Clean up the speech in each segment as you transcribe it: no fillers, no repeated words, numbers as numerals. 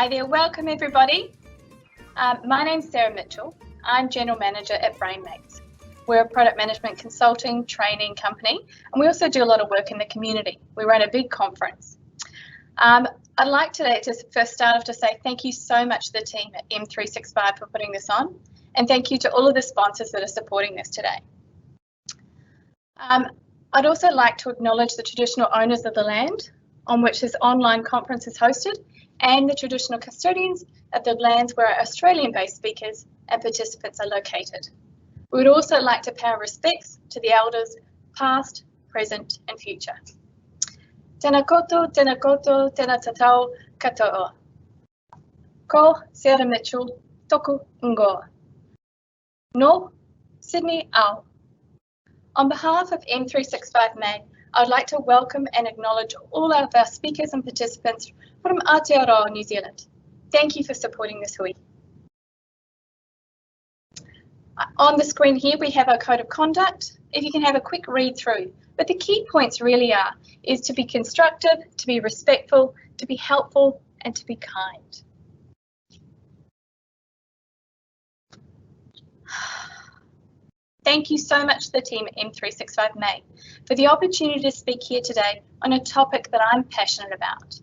Hi there, welcome everybody. My name's Sarah Mitchell. I'm General Manager at BrainMates. We're a product management consulting training company, and we also do a lot of work in the community. We run a big conference. I'd like today to first start off to say thank you so much to the team at M365 for putting this on, and thank you to all of the sponsors that are supporting this today. I'd also like to acknowledge the traditional owners of the land on which this online conference is hosted, and the traditional custodians of the lands where our Australian-based speakers and participants are located. We would also like to pay our respects to the elders, past, present and future. Tēnā koutou, tēnā koutou, tēnā tatau katoa. Ko Sarah Mitchell, toku ingoa. No, Sydney ao. On behalf of M365 May, I would like to welcome and acknowledge all of our speakers and participants from Aotearoa, New Zealand. Thank you for supporting this hui. On the screen here, we have our code of conduct. If you can have a quick read through, but the key points really is to be constructive, to be respectful, to be helpful, and to be kind. Thank you so much to the team at M365 May for the opportunity to speak here today on a topic that I'm passionate about.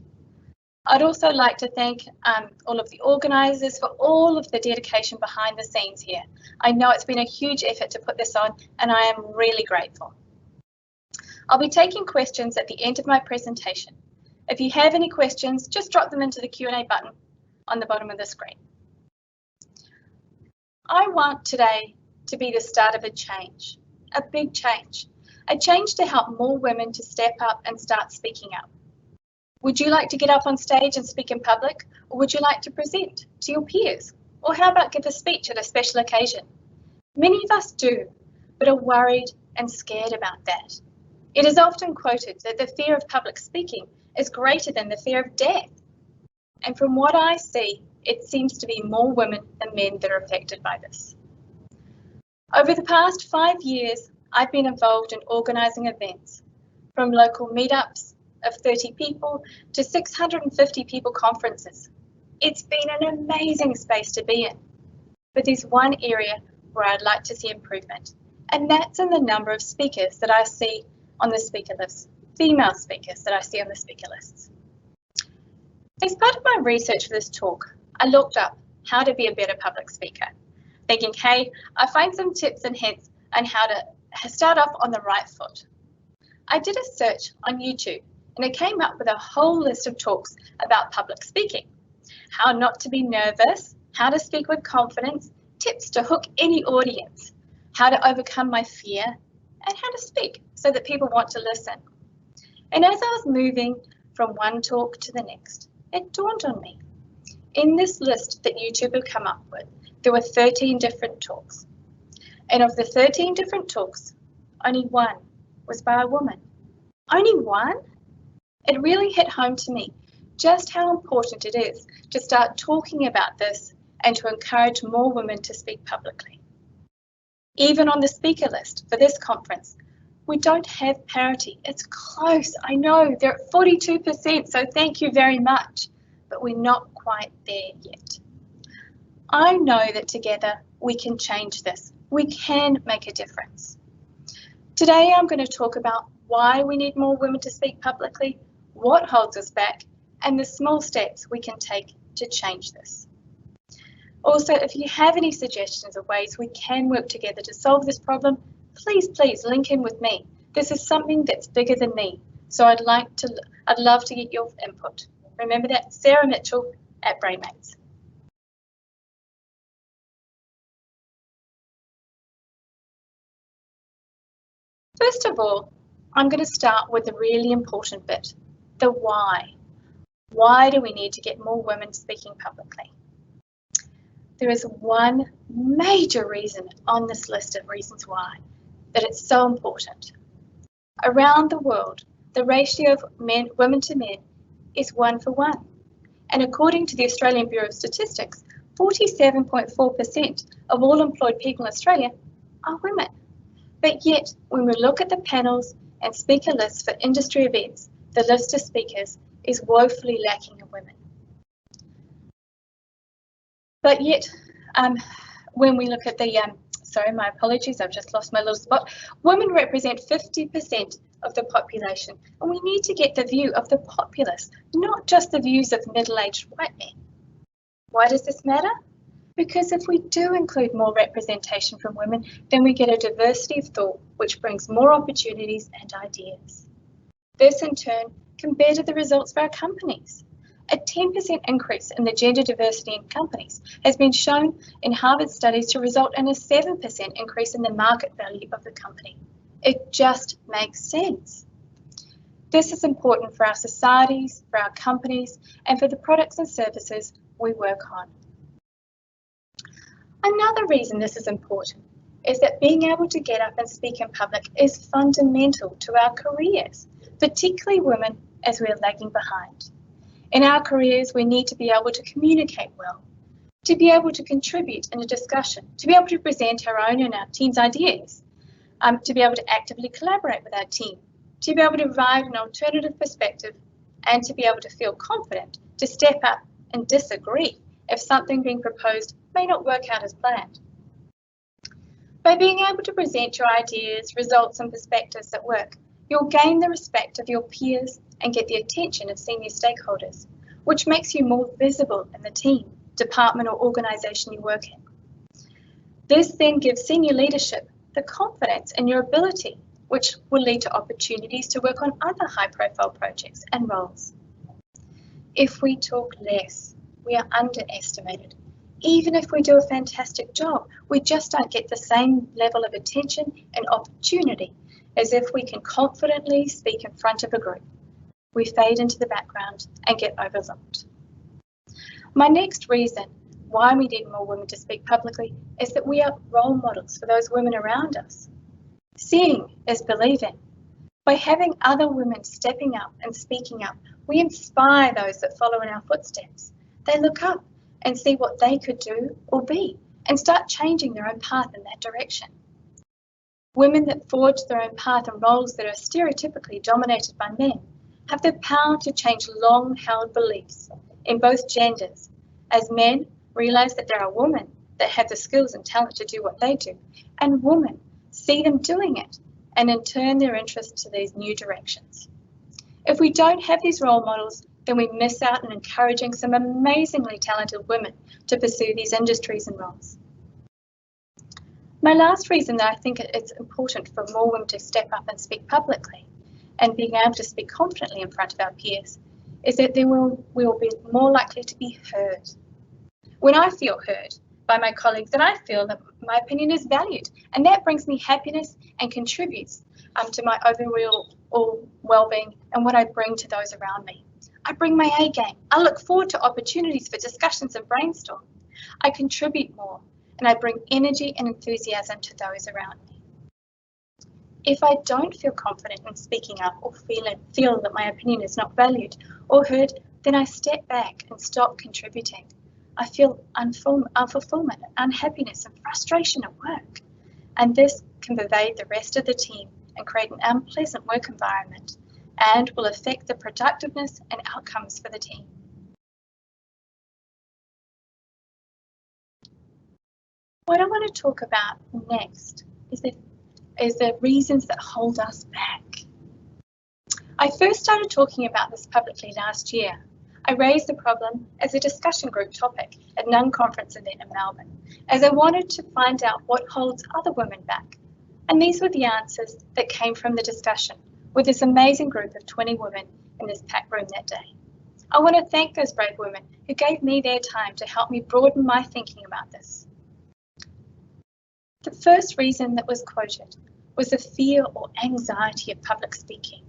I'd also like to thank all of the organisers for all of the dedication behind the scenes here. I know it's been a huge effort to put this on, and I am really grateful. I'll be taking questions at the end of my presentation. If you have any questions, just drop them into the Q&A button on the bottom of the screen. I want today to be the start of a change, a big change, a change to help more women to step up and start speaking up. Would you like to get up on stage and speak in public, or would you like to present to your peers? Or how about give a speech at a special occasion? Many of us do, but are worried and scared about that. It is often quoted that the fear of public speaking is greater than the fear of death. And from what I see, it seems to be more women than men that are affected by this. Over the past 5 years, I've been involved in organising events, from local meetups of 30 people to 650 people conferences. It's been an amazing space to be in, but there's one area where I'd like to see improvement, and that's in the number of speakers that I see on the speaker list, female speakers that I see on the speaker lists. As part of my research for this talk, I looked up how to be a better public speaker, thinking, hey, I find some tips and hints on how to start off on the right foot. I did a search on YouTube, and it came up with a whole list of talks about public speaking, how not to be nervous, how to speak with confidence, tips to hook any audience, how to overcome my fear, and how to speak so that people want to listen. And as I was moving from one talk to the next, it dawned on me. In this list that YouTube had come up with, there were 13 different talks. And of the 13 different talks, only one was by a woman. Only one? It really hit home to me just how important it is to start talking about this and to encourage more women to speak publicly. Even on the speaker list for this conference, we don't have parity. It's close, I know, they're at 42%, so thank you very much, but we're not quite there yet. I know that together we can change this. We can make a difference. Today I'm going to talk about why we need more women to speak publicly, what holds us back, and the small steps we can take to change this. Also, if you have any suggestions of ways we can work together to solve this problem, please link in with me. This is something that's bigger than me, so I'd love to get your input. Remember that, Sarah Mitchell at BrainMates. First of all, I'm going to start with the really important bit, the why. Why do we need to get more women speaking publicly? There is one major reason on this list of reasons why, that it's so important. Around the world, the ratio of women to men is 1 for 1. And according to the Australian Bureau of Statistics, 47.4% of all employed people in Australia are women. But yet, when we look at the panels and speaker lists for industry events, the list of speakers is woefully lacking in women. But yet, when we look at the, sorry, my apologies, I've just lost my little spot. Women represent 50% of the population, and we need to get the view of the populace, not just the views of middle-aged white men. Why does this matter? Because if we do include more representation from women, then we get a diversity of thought, which brings more opportunities and ideas. This, in turn, can better the results for our companies. A 10% increase in the gender diversity in companies has been shown in Harvard studies to result in a 7% increase in the market value of the company. It just makes sense. This is important for our societies, for our companies, and for the products and services we work on. Another reason this is important is that being able to get up and speak in public is fundamental to our careers, particularly women, as we are lagging behind. In our careers, we need to be able to communicate well, to be able to contribute in a discussion, to be able to present our own and our team's ideas, to be able to actively collaborate with our team, to be able to provide an alternative perspective, and to be able to feel confident to step up and disagree if something being proposed may not work out as planned. By being able to present your ideas, results, and perspectives at work, you'll gain the respect of your peers and get the attention of senior stakeholders, which makes you more visible in the team, department, or organisation you work in. This then gives senior leadership the confidence in your ability, which will lead to opportunities to work on other high-profile projects and roles. If we talk less, we are underestimated. Even if we do a fantastic job, we just don't get the same level of attention and opportunity as if we can confidently speak in front of a group. We fade into the background and get overlooked. My next reason why we need more women to speak publicly is that we are role models for those women around us. Seeing is believing. By having other women stepping up and speaking up, we inspire those that follow in our footsteps. They look up and see what they could do or be and start changing their own path in that direction. Women that forge their own path in roles that are stereotypically dominated by men have the power to change long-held beliefs in both genders, as men realise that there are women that have the skills and talent to do what they do, and women see them doing it and in turn their interest to these new directions. If we don't have these role models, then we miss out on encouraging some amazingly talented women to pursue these industries and roles. My last reason that I think it's important for more women to step up and speak publicly and being able to speak confidently in front of our peers is that we will be more likely to be heard. When I feel heard by my colleagues, then I feel that my opinion is valued, and that brings me happiness and contributes to my overall well-being and what I bring to those around me. I bring my A game. I look forward to opportunities for discussions and brainstorm. I contribute more, and I bring energy and enthusiasm to those around me. If I don't feel confident in speaking up or feel that my opinion is not valued or heard, then I step back and stop contributing. I feel unfulfillment, unhappiness, and frustration at work, and this can pervade the rest of the team and create an unpleasant work environment and will affect the productiveness and outcomes for the team. What I want to talk about next is the reasons that hold us back. I first started talking about this publicly last year. I raised the problem as a discussion group topic at an unconference event in Melbourne, as I wanted to find out what holds other women back. And these were the answers that came from the discussion with this amazing group of 20 women in this packed room that day. I want to thank those brave women who gave me their time to help me broaden my thinking about this. The first reason that was quoted was the fear or anxiety of public speaking.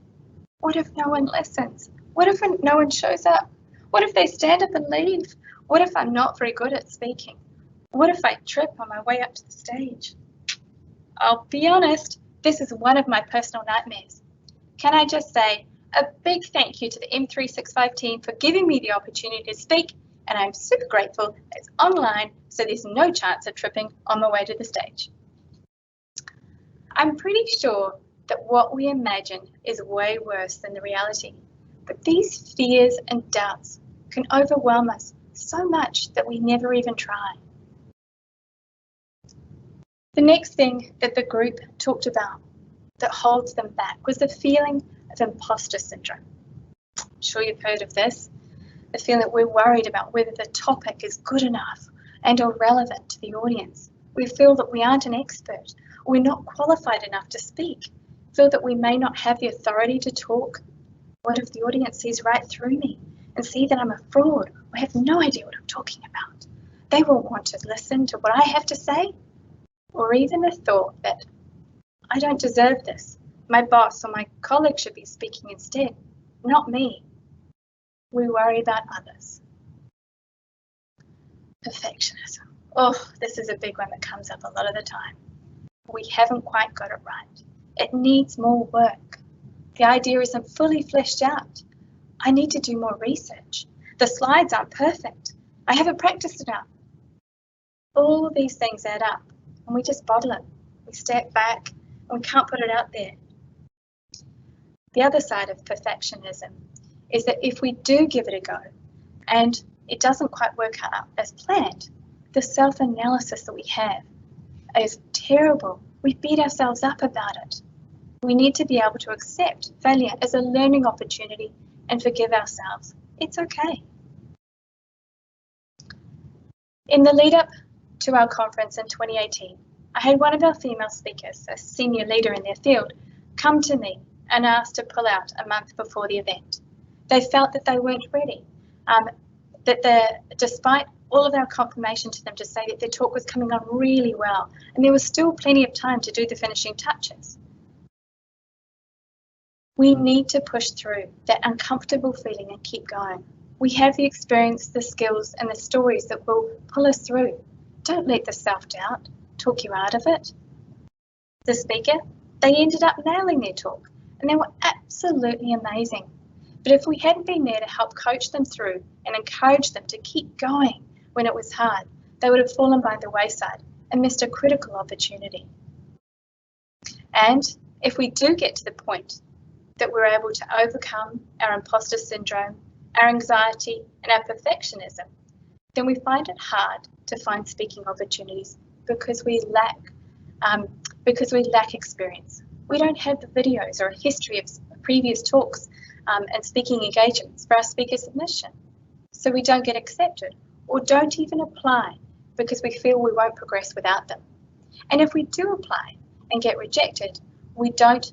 What if no one listens? What if no one shows up? What if they stand up and leave? What if I'm not very good at speaking? What if I trip on my way up to the stage? I'll be honest, this is one of my personal nightmares. Can I just say a big thank you to the M365 team for giving me the opportunity to speak, and I'm super grateful it's online, so there's no chance of tripping on my way to the stage. I'm pretty sure that what we imagine is way worse than the reality, but these fears and doubts can overwhelm us so much that we never even try. The next thing that the group talked about that holds them back was the feeling of imposter syndrome. I'm sure you've heard of this, the feeling that we're worried about whether the topic is good enough and or relevant to the audience. We feel that we aren't an expert, or we're not qualified enough to speak, feel that we may not have the authority to talk. What if the audience sees right through me and see that I'm a fraud or have no idea what I'm talking about? They will want to listen to what I have to say, or even the thought that I don't deserve this. My boss or my colleague should be speaking instead, not me. We worry about others. Perfectionism. Oh, this is a big one that comes up a lot of the time. We haven't quite got it right. It needs more work. The idea isn't fully fleshed out. I need to do more research. The slides aren't perfect. I haven't practiced enough. All of these things add up and we just bottle it. We step back and we can't put it out there. The other side of perfectionism is that if we do give it a go and it doesn't quite work out as planned, the self-analysis that we have is terrible. We beat ourselves up about it. We need to be able to accept failure as a learning opportunity and forgive ourselves. It's okay. In the lead up to our conference in 2018, I had one of our female speakers, a senior leader in their field, come to me and ask to pull out a month before the event. They felt that they weren't ready, despite all of our confirmation to them to say that their talk was coming on really well, and there was still plenty of time to do the finishing touches. We need to push through that uncomfortable feeling and keep going. We have the experience, the skills, and the stories that will pull us through. Don't let the self-doubt talk you out of it. The speaker, they ended up nailing their talk, and they were absolutely amazing. But if we hadn't been there to help coach them through and encourage them to keep going when it was hard, they would have fallen by the wayside and missed a critical opportunity. And if we do get to the point that we're able to overcome our imposter syndrome, our anxiety, and our perfectionism, then we find it hard to find speaking opportunities because we lack experience. We don't have the videos or a history of previous talks and speaking engagements for our speaker submission. So we don't get accepted or don't even apply because we feel we won't progress without them. And if we do apply and get rejected, we don't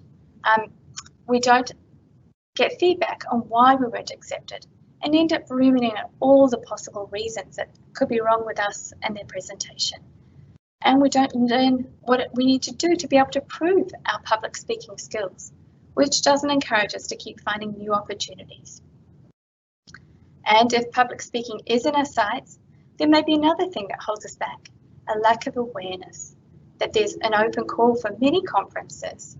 get feedback on why we weren't accepted and end up ruminating on all the possible reasons that could be wrong with us and their presentation. And we don't learn what we need to do to be able to prove our public speaking skills, which doesn't encourage us to keep finding new opportunities. And if public speaking is in our sights, there may be another thing that holds us back, a lack of awareness that there's an open call for many conferences,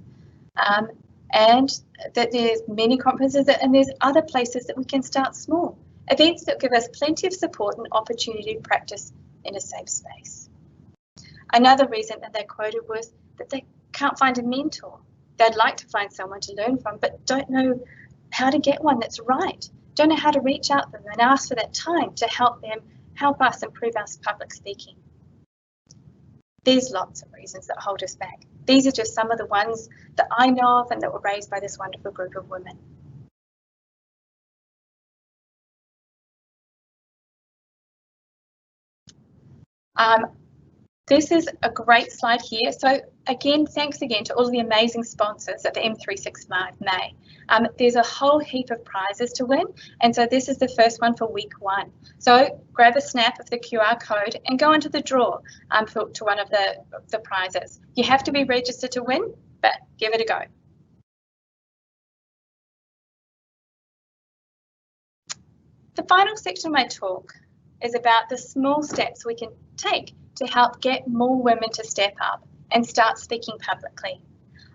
and that there's many conferences and there's other places that we can start small, events that give us plenty of support and opportunity to practice in a safe space. Another reason that they quoted was that they can't find a mentor. They'd like to find someone to learn from, but don't know how to get one that's right. Don't know how to reach out to them and ask for that time to help us improve our public speaking. There's lots of reasons that hold us back. These are just some of the ones that I know of and that were raised by this wonderful group of women. This is a great slide here. So again, thanks again to all of the amazing sponsors at the M365 May. There's a whole heap of prizes to win, and so this is the first one for week 1. So grab a snap of the QR code and go into the draw to one of the prizes. You have to be registered to win, but give it a go. The final section of my talk is about the small steps we can take to help get more women to step up and start speaking publicly.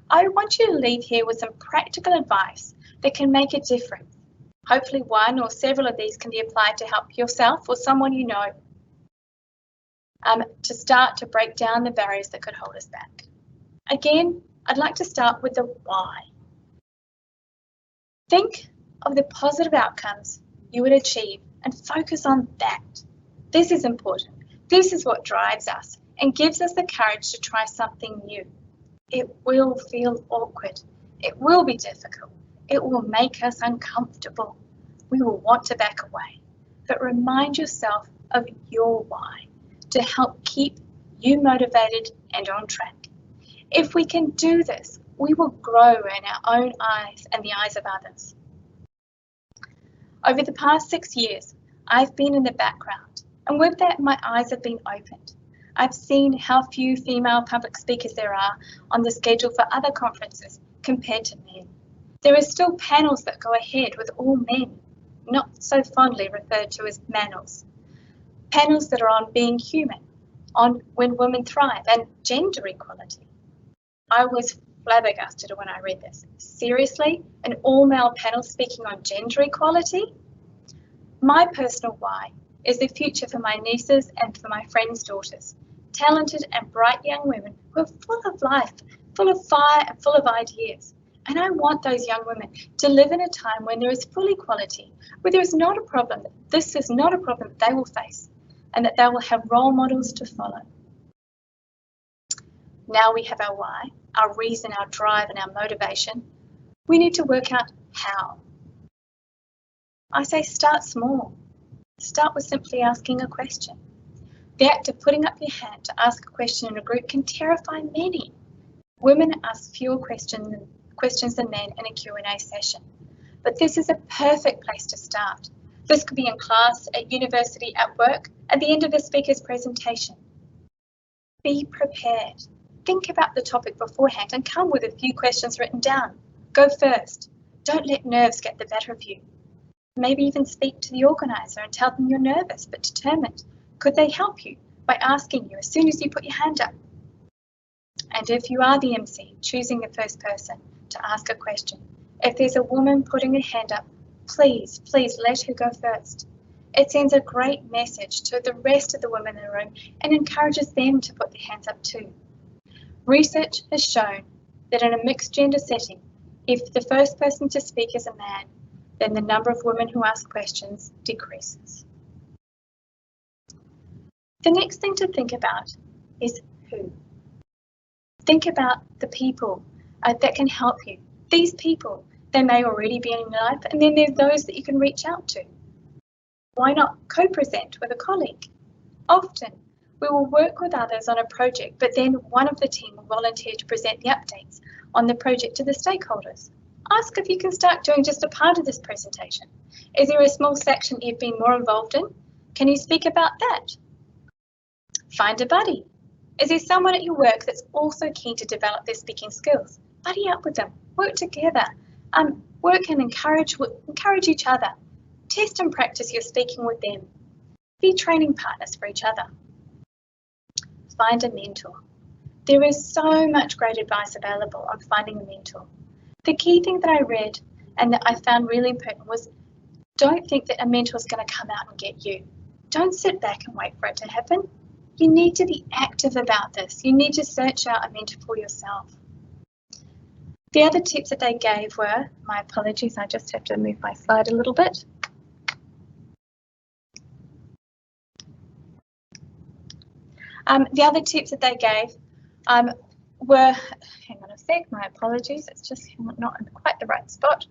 I want you to leave here with some practical advice that can make a difference. Hopefully one or several of these can be applied to help yourself or someone you know to start to break down the barriers that could hold us back. Again, I'd like to start with the why. Think of the positive outcomes you would achieve and focus on that. This is important. This is what drives us and gives us the courage to try something new. It will feel awkward. It will be difficult. It will make us uncomfortable. We will want to back away. But remind yourself of your why to help keep you motivated and on track. If we can do this, we will grow in our own eyes and the eyes of others. Over the past 6 years, I've been in the background, and with that, my eyes have been opened. I've seen how few female public speakers there are on the schedule for other conferences compared to men. There are still panels that go ahead with all men, not so fondly referred to as manels. Panels that are on being human, on when women thrive, and gender equality. I was flabbergasted when I read this. Seriously, an all-male panel speaking on gender equality? My personal why is the future for my nieces and for my friends' daughters, talented and bright young women who are full of life, full of fire and full of ideas. And I want those young women to live in a time when there is full equality, where there is not a problem, this is not a problem that they will face, and that they will have role models to follow. Now we have our why, our reason, our drive, and our motivation. We need to work out how. I say start small. Start with simply asking a question. The act of putting up your hand to ask a question in a group can terrify many. Women ask fewer questions than men in a Q&A session. But this is a perfect place to start. This could be in class, at university, at work, at the end of a speaker's presentation. Be prepared. Think about the topic beforehand and come with a few questions written down. Go first. Don't let nerves get the better of you. Maybe even speak to the organiser and tell them you're nervous but determined. Could they help you by asking you as soon as you put your hand up? And if you are the MC, choosing the first person to ask a question, if there's a woman putting her hand up, please let her go first. It sends a great message to the rest of the women in the room and encourages them to put their hands up too. Research has shown that in a mixed gender setting, if the first person to speak is a man, then the number of women who ask questions decreases. The next thing to think about is who. Think about the people that can help you. These people, they may already be in your life, and then there's those that you can reach out to. Why not co-present with a colleague? Often, we will work with others on a project, but then one of the team will volunteer to present the updates on the project to the stakeholders. Ask if you can start doing just a part of this presentation. Is there a small section you've been more involved in? Can you speak about that? Find a buddy. Is there someone at your work that's also keen to develop their speaking skills? Buddy up with them, work together, work and encourage each other. Test and practice your speaking with them. Be training partners for each other. Find a mentor. There is so much great advice available on finding a mentor. The key thing that I read and that I found really important was don't think that a mentor is going to come out and get you. Don't sit back and wait for it to happen. You need to be active about this. You need to search out a mentor for yourself. The other tips that they gave were, my apologies, I just have to move my slide a little bit. The other tips that they gave were, hang on a sec, my apologies, it's just not in quite the right spot.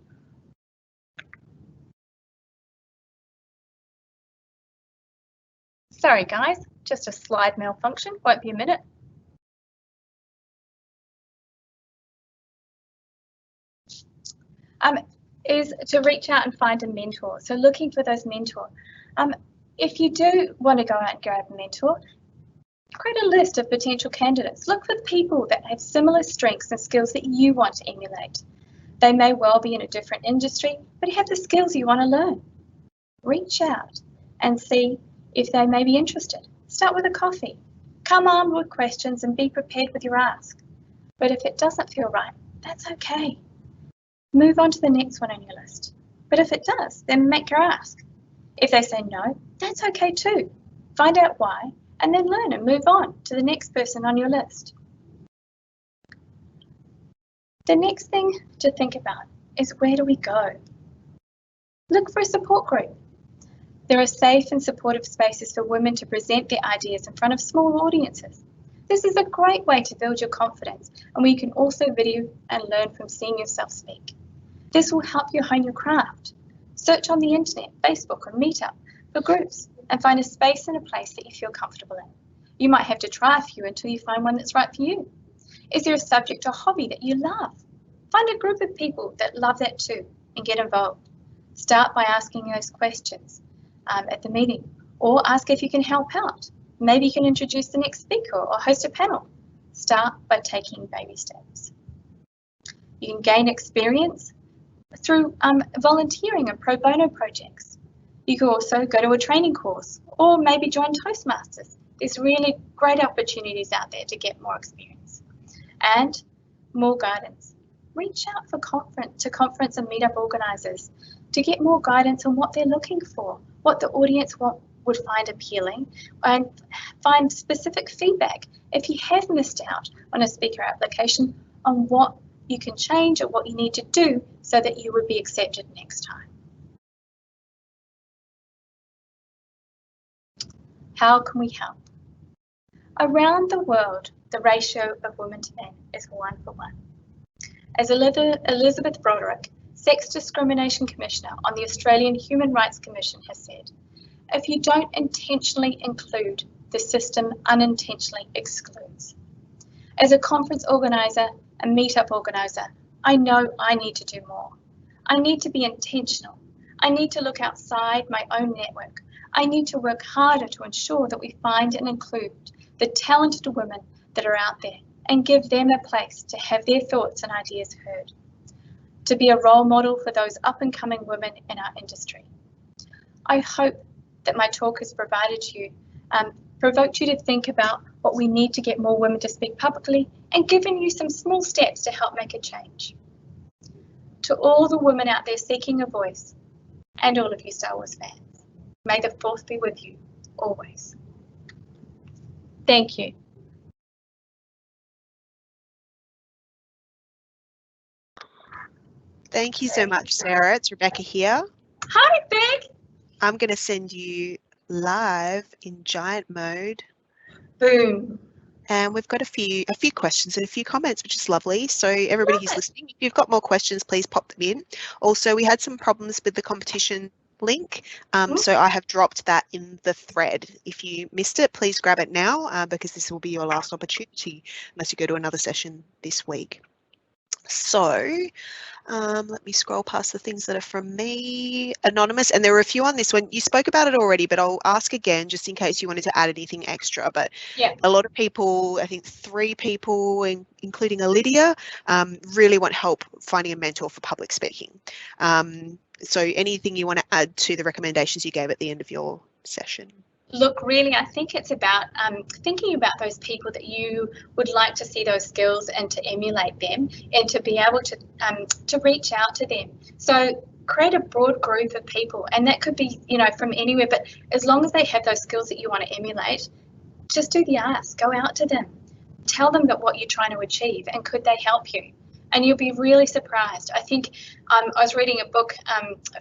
Sorry guys, just a slide malfunction, won't be a minute. Is to reach out and find a mentor. So looking for those mentors. If you do want to go out and grab a mentor, create a list of potential candidates. Look for people that have similar strengths and skills that you want to emulate. They may well be in a different industry, but have the skills you want to learn. Reach out and see if they may be interested. Start with a coffee. Come armed with questions and be prepared with your ask. But if it doesn't feel right, that's okay. Move on to the next one on your list. But if it does, then make your ask. If they say no, that's okay too. Find out why and then learn and move on to the next person on your list. The next thing to think about is where do we go? Look for a support group. There are safe and supportive spaces for women to present their ideas in front of small audiences. This is a great way to build your confidence, and where you can also video and learn from seeing yourself speak. This will help you hone your craft. Search on the internet, Facebook or Meetup for groups and find a space and a place that you feel comfortable in. You might have to try a few until you find one that's right for you. Is there a subject or hobby that you love? Find a group of people that love that too and get involved. Start by asking those questions at the meeting, or ask if you can help out. Maybe you can introduce the next speaker or host a panel. Start by taking baby steps. You can gain experience through volunteering and pro bono projects. You could also go to a training course or maybe join Toastmasters. There's really great opportunities out there to get more experience. And more guidance. Reach out to conference and meetup organisers to get more guidance on what they're looking for, what the audience would find appealing, and find specific feedback if you have missed out on a speaker application on what you can change or what you need to do so that you would be accepted next time. How can we help? Around the world, the ratio of women to men is 1:1. As Elizabeth Broderick, Sex Discrimination Commissioner on the Australian Human Rights Commission, has said, if you don't intentionally include, the system unintentionally excludes. As a conference organiser, a meetup organiser, I know I need to do more. I need to be intentional. I need to look outside my own network. I need to work harder to ensure that we find and include the talented women that are out there and give them a place to have their thoughts and ideas heard, to be a role model for those up and coming women in our industry. I hope that my talk has provoked you to think about what we need to get more women to speak publicly and given you some small steps to help make a change. To all the women out there seeking a voice, and all of you Star Wars fans, may the Fourth be with you always. Thank you. Thank you so much, Sarah. It's Rebecca here. Hi, Beck. I'm going to send you live in giant mode. Boom. And we've got a few questions and a few comments, which is lovely. So everybody who's listening, if you've got more questions, please pop them in. Also, we had some problems with the competition link, so I have dropped that in the thread. If you missed it, please grab it now because this will be your last opportunity unless you go to another session this week. So let me scroll past the things that are from me. Anonymous, and there were a few on this one. You spoke about it already, but I'll ask again just in case you wanted to add anything extra. But yeah, a lot of people, I think 3 people, including a Lydia, really want help finding a mentor for public speaking. So anything you want to add to the recommendations you gave at the end of your session? Look, really, I think it's about thinking about those people that you would like to see those skills and to emulate them and to be able to reach out to them. So create a broad group of people, and that could be, you know, from anywhere, but as long as they have those skills that you want to emulate, just do the ask, go out to them, tell them that what you're trying to achieve and could they help you. And you'll be really surprised. I think I was reading a book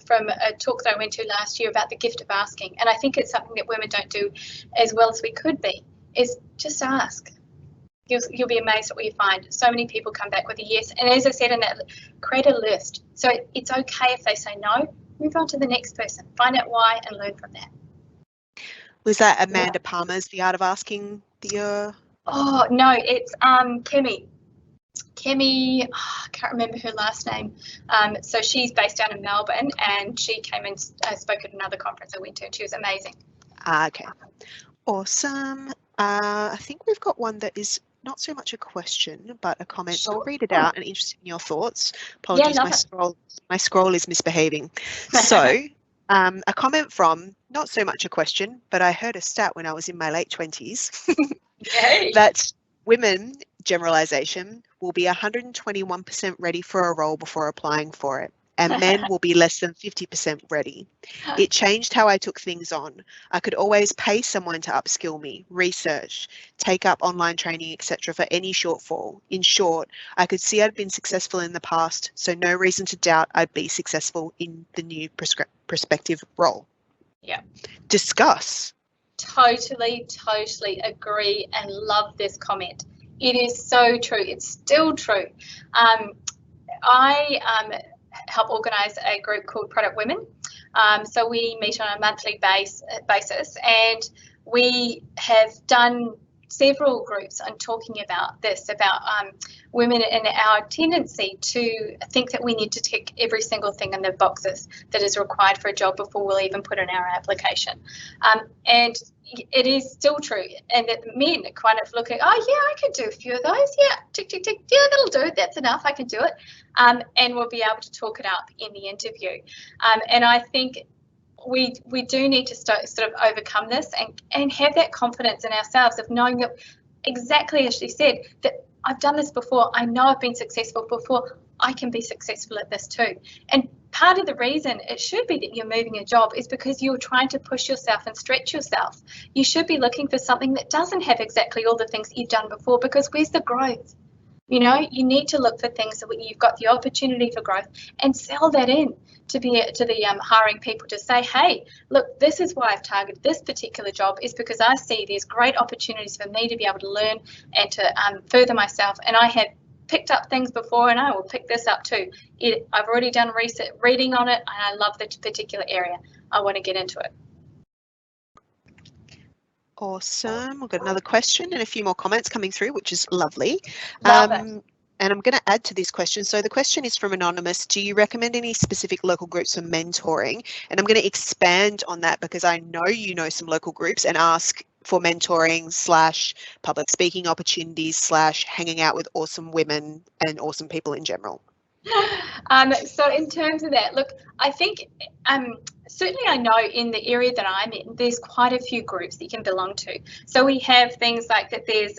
from a talk that I went to last year about the gift of asking. And I think it's something that women don't do as well as we could be, is just ask. You'll be amazed at what you find. So many people come back with a yes. And as I said in that, create a list. So it's okay if they say no, move on to the next person. Find out why and learn from that. Was that Amanda Palmer's The Art of Asking the... Oh, no, it's Kemi, I can't remember her last name. So she's based down in Melbourne, and she came and spoke at another conference I went to, and she was amazing. Okay, awesome. I think we've got one that is not so much a question, but a comment. Sure. So I'll read it out and interested in your thoughts. Apologies, my scroll is misbehaving. So a comment from, not so much a question, but I heard a stat when I was in my late 20s that women, generalisation, will be 121% ready for a role before applying for it, and men will be less than 50% ready. It changed how I took things on. I could always pay someone to upskill me, research, take up online training, etc. for any shortfall. In short, I could see I'd been successful in the past, so no reason to doubt I'd be successful in the new prospective role. Yeah. Discuss. Totally agree and love this comment. It is so true. It's still true. I help organise a group called Product Women. So we meet on a monthly basis, and we have done several groups on talking about this, about women and our tendency to think that we need to tick every single thing in the boxes that is required for a job before we'll even put in our application. And it is still true, and that men kind of look at, oh yeah, I can do a few of those, yeah, tick, tick, tick, yeah, that'll do, that's enough, I can do it, and we'll be able to talk it up in the interview. And I think we do need to sort of overcome this and have that confidence in ourselves of knowing that, exactly as she said, that I've done this before, I know I've been successful before, I can be successful at this too. And part of the reason it should be that you're moving a job is because you're trying to push yourself and stretch yourself. You should be looking for something that doesn't have exactly all the things you've done before, because where's the growth? You know, you need to look for things that you've got the opportunity for growth, and sell that in to the hiring people, to say, hey, look, this is why I've targeted this particular job, is because I see there's great opportunities for me to be able to learn and to further myself, and I have picked up things before and I will pick this up too. I've already done reading on it, and I love the particular area. I want to get into it. Awesome. We've got another question and a few more comments coming through, which is lovely. Love it. And I'm going to add to this question. So the question is from Anonymous. Do you recommend any specific local groups for mentoring? And I'm going to expand on that because I know you know some local groups, and ask for mentoring / public speaking opportunities / hanging out with awesome women and awesome people in general. So in terms of that, look, I think certainly I know in the area that I'm in, there's quite a few groups that you can belong to. So we have things like that. There's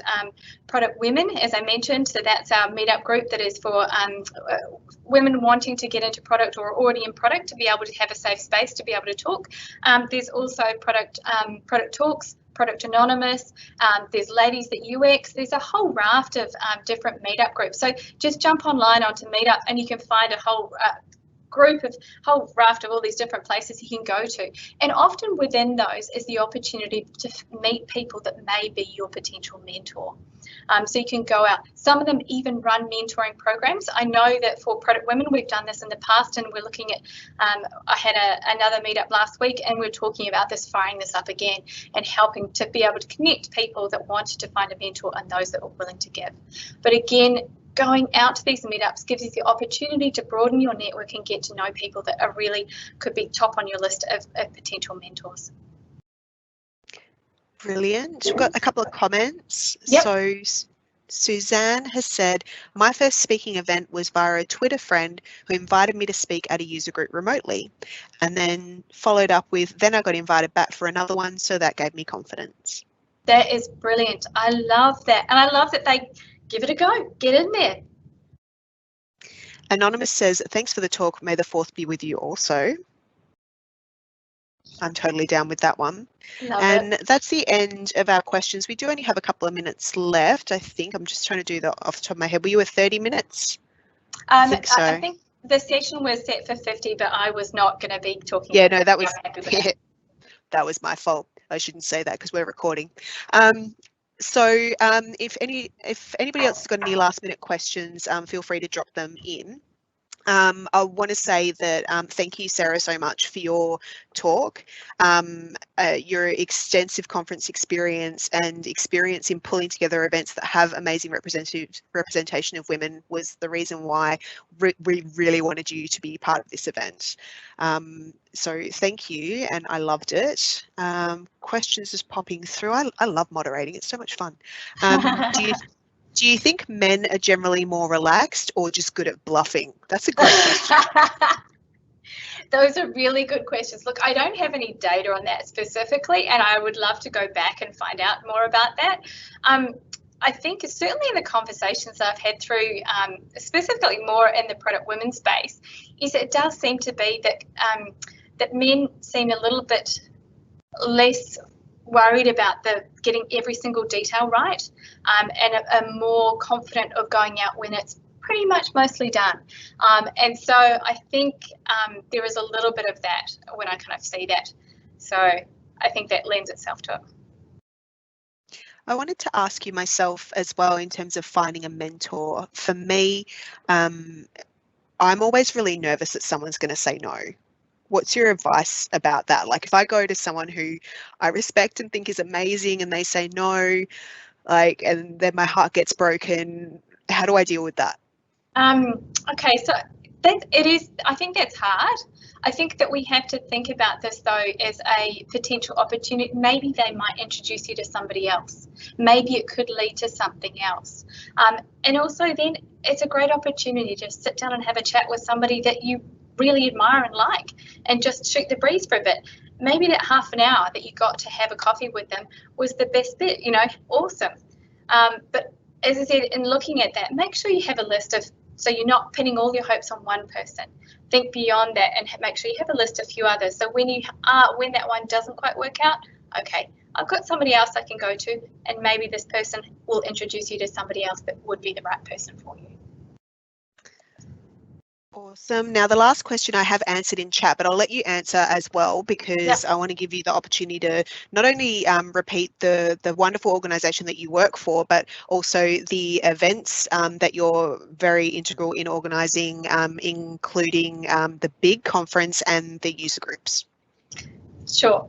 Product Women, as I mentioned. So that's our meetup group that is for women wanting to get into product or already in product, to be able to have a safe space to be able to talk. There's also Product Talks, Product Anonymous, there's Ladies That UX, there's a whole raft of different meetup groups. So just jump online onto Meetup and you can find a whole whole raft of all these different places you can go to. And often within those is the opportunity to meet people that may be your potential mentor. So you can go out. Some of them even run mentoring programs. I know that for Product Women, we've done this in the past, and we're looking at, I had another meetup last week, and we're talking about this, firing this up again, and helping to be able to connect people that wanted to find a mentor and those that were willing to give. But again, going out to these meetups gives you the opportunity to broaden your network and get to know people that are really could be top on your list of potential mentors. Brilliant. We've got a couple of comments. Yep. So Suzanne has said, my first speaking event was via a Twitter friend who invited me to speak at a user group remotely, and then followed up with, then I got invited back for another one, so that gave me confidence. That is brilliant. I love that. And I love that they give it a go. Get in there. Anonymous says, thanks for the talk. May the 4th be with you also. I'm totally down with that one. And that's the end of our questions. We do only have a couple of minutes left, I think. I'm just trying to do that off the top of my head. Were you at 30 minutes? I think so. I think the session was set for 50, but I was not going to be talking. Yeah, no, that was that was my fault. I shouldn't say that because we're recording. So if anybody else has got any last minute questions, feel free to drop them in. I want to say that thank you, Sarah, so much for your talk. Your extensive conference experience and experience in pulling together events that have amazing representation of women was the reason why we really wanted you to be part of this event. So thank you, and I loved it. Questions just popping through. I love moderating. It's so much fun. Do you think men are generally more relaxed or just good at bluffing? That's a great question. Those are really good questions. Look, I don't have any data on that specifically, and I would love to go back and find out more about that. I think certainly in the conversations I've had through, specifically more in the Product Women space, is it does seem to be that that men seem a little bit less worried about getting every single detail right, and are more confident of going out when it's pretty much mostly done. And so I think there is a little bit of that when I kind of see that. So I think that lends itself to it. I wanted to ask you myself as well in terms of finding a mentor. For me, I'm always really nervous that someone's going to say no. What's your advice about that? Like if I go to someone who I respect and think is amazing and they say no, like, and then my heart gets broken, how do I deal with that? Okay, so it is, I think that's hard. I think that we have to think about this though as a potential opportunity. Maybe they might introduce you to somebody else. Maybe it could lead to something else. And also then it's a great opportunity to sit down and have a chat with somebody that you really admire and like, and just shoot the breeze for a bit. Maybe that half an hour that you got to have a coffee with them was the best bit, awesome. But as I said, in looking at that, make sure you have a list of, so you're not pinning all your hopes on one person. Think beyond that and make sure you have a list of a few others. So when that one doesn't quite work out, okay, I've got somebody else I can go to, and maybe this person will introduce you to somebody else that would be the right person for you. Awesome. Now, the last question I have answered in chat, but I'll let you answer as well because I want to give you the opportunity to not only repeat the wonderful organisation that you work for, but also the events that you're very integral in organising, including the big conference and the user groups. Sure.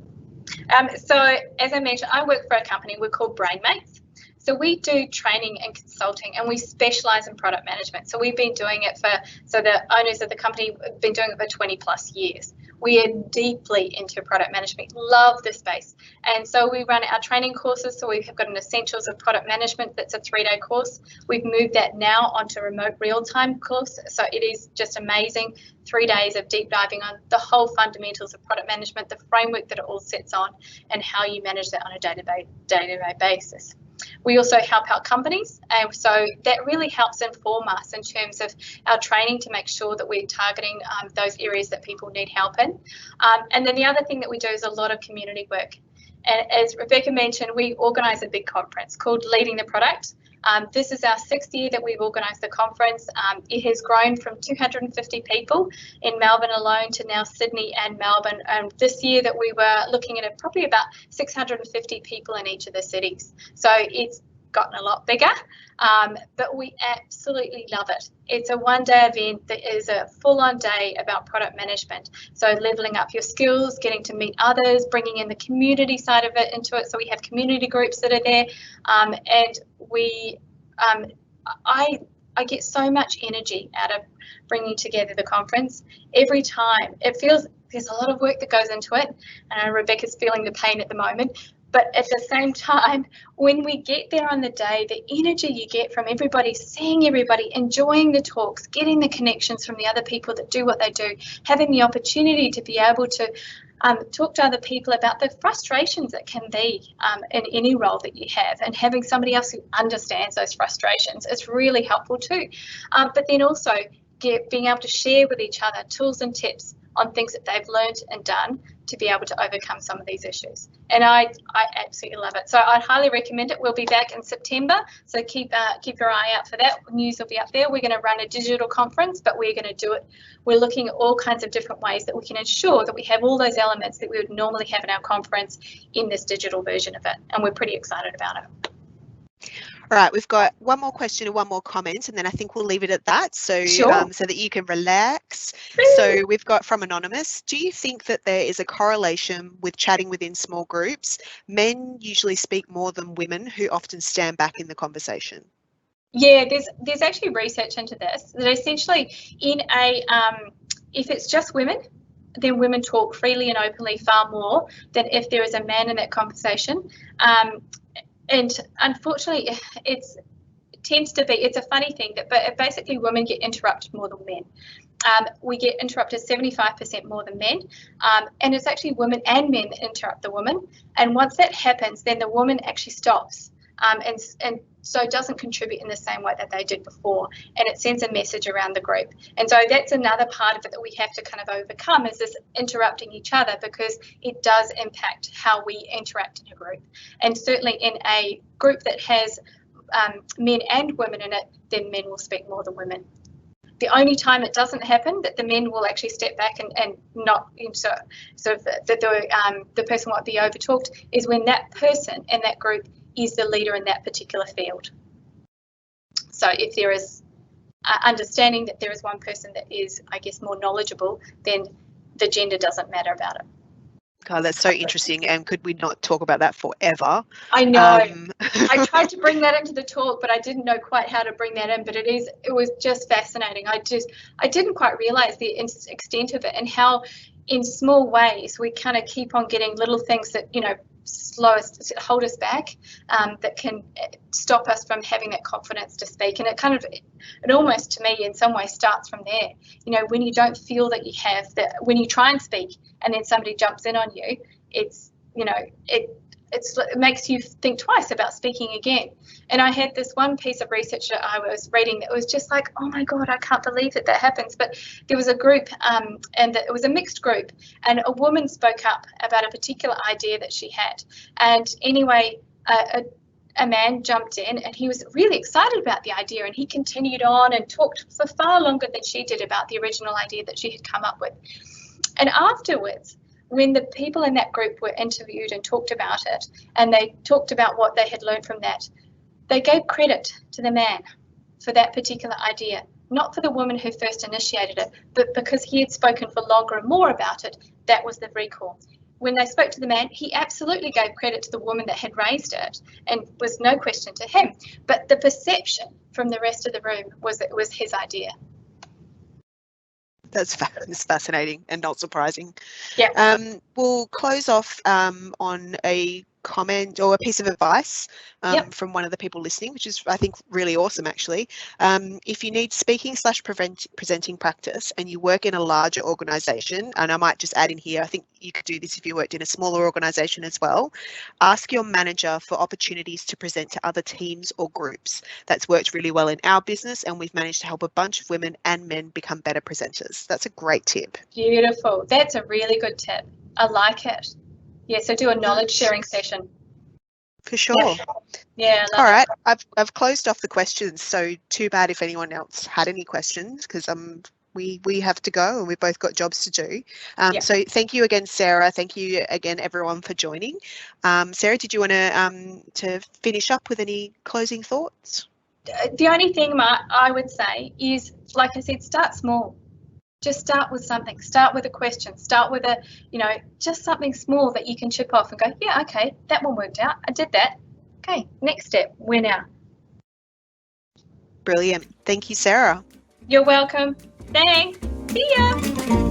So as I mentioned, I work for a company, we're called Brainmates. So we do training and consulting, and we specialise in product management. So we've been doing it so the owners of the company have been doing it for 20 plus years. We are deeply into product management, love the space. And so we run our training courses. So we have got an Essentials of Product Management that's a 3-day course. We've moved that now onto a remote real-time course. So it is just amazing. 3 days of deep diving on the whole fundamentals of product management, the framework that it all sits on, and how you manage that on a day-to-day basis. We also help out companies, and so that really helps inform us in terms of our training to make sure that we're targeting those areas that people need help in. And then the other thing that we do is a lot of community work. And as Rebecca mentioned, we organise a big conference called Leading the Product. This is our 6th year that we've organised the conference. It has grown from 250 people in Melbourne alone to now Sydney and Melbourne. This year that we were looking at probably about 650 people in each of the cities. So it's gotten a lot bigger, but we absolutely love it. It's a 1-day event that is a full-on day about product management. So leveling up your skills, getting to meet others, bringing in the community side of it into it. So we have community groups that are there, and I get so much energy out of bringing together the conference. Every time it feels there's a lot of work that goes into it, and Rebecca's feeling the pain at the moment. But at the same time, when we get there on the day, the energy you get from everybody, seeing everybody, enjoying the talks, getting the connections from the other people that do what they do, having the opportunity to be able to talk to other people about the frustrations that can be in any role that you have, and having somebody else who understands those frustrations is really helpful too. But then also being able to share with each other tools and tips on things that they've learned and done to be able to overcome some of these issues. And I absolutely love it. So I'd highly recommend it. We'll be back in September, so keep your eye out for that. News will be up there. We're going to run a digital conference, but we're going to do it. We're looking at all kinds of different ways that we can ensure that we have all those elements that we would normally have in our conference in this digital version of it. And we're pretty excited about it. All right, we've got one more question and one more comment, and then I think we'll leave it at that, so Sure. so that you can relax. So we've got from Anonymous, do you think that there is a correlation with chatting within small groups? Men usually speak more than women, who often stand back in the conversation. Yeah, there's actually research into this, that essentially in if it's just women, then women talk freely and openly far more than if there is a man in that conversation. And unfortunately, it's a funny thing, but basically women get interrupted more than men. We get interrupted 75% more than men, and it's actually women and men that interrupt the woman. And once that happens, then the woman actually stops and so doesn't contribute in the same way that they did before, and it sends a message around the group. And so that's another part of it that we have to kind of overcome, is this interrupting each other, because it does impact how we interact in a group. And certainly in a group that has men and women in it, then men will speak more than women. the only time it doesn't happen, that the men will actually step back and not, sort of that the person won't be overtalked, is when that person in that group is the leader in that particular field. So if there is understanding that there is one person that is, I guess, more knowledgeable, then the gender doesn't matter about it. God, that's so interesting. And could we not talk about that forever? I know. I tried to bring that into the talk, but I didn't know quite how to bring that in. But it was just fascinating. I didn't quite realise the extent of it, and how in small ways we kind of keep on getting little things that, hold us back, that can stop us from having that confidence to speak. And it almost, to me, in some ways starts from there. When you don't feel that you have that, when you try and speak and then somebody jumps in on you, it makes you think twice about speaking again. And I had this one piece of research that I was reading that was just like, oh my God, I can't believe that happens. But there was a group, and it was a mixed group, and a woman spoke up about a particular idea that she had. And anyway, a man jumped in, and he was really excited about the idea, and he continued on and talked for far longer than she did about the original idea that she had come up with. And afterwards, when the people in that group were interviewed and talked about it, and they talked about what they had learned from that, they gave credit to the man for that particular idea, not for the woman who first initiated it, but because he had spoken for longer and more about it. That was the recall. When they spoke to the man, he absolutely gave credit to the woman that had raised it, and was no question to him. But the perception from the rest of the room was that it was his idea. That's fascinating and not surprising. Yeah. We'll close off on a comment or a piece of advice from one of the people listening, which is, I think, really awesome, actually. If you need speaking/presenting practice and you work in a larger organisation, and I might just add in here, I think you could do this if you worked in a smaller organisation as well, ask your manager for opportunities to present to other teams or groups. That's worked really well in our business, and we've managed to help a bunch of women and men become better presenters. That's a great tip. Beautiful. That's a really good tip. I like it. Yeah, so do a knowledge sharing session. For sure. Yeah. All right. I've closed off the questions, so too bad if anyone else had any questions, because we have to go and we've both got jobs to do. So thank you again, Sarah. Thank you again, everyone, for joining. Sarah, did you want to finish up with any closing thoughts? The only thing I would say is, like I said, start small. Just start with something. Start with a question. Start with just something small that you can chip off and go, yeah, okay, that one worked out. I did that. Okay, next step, where now? Brilliant. Thank you, Sarah. You're welcome. Thanks. See ya.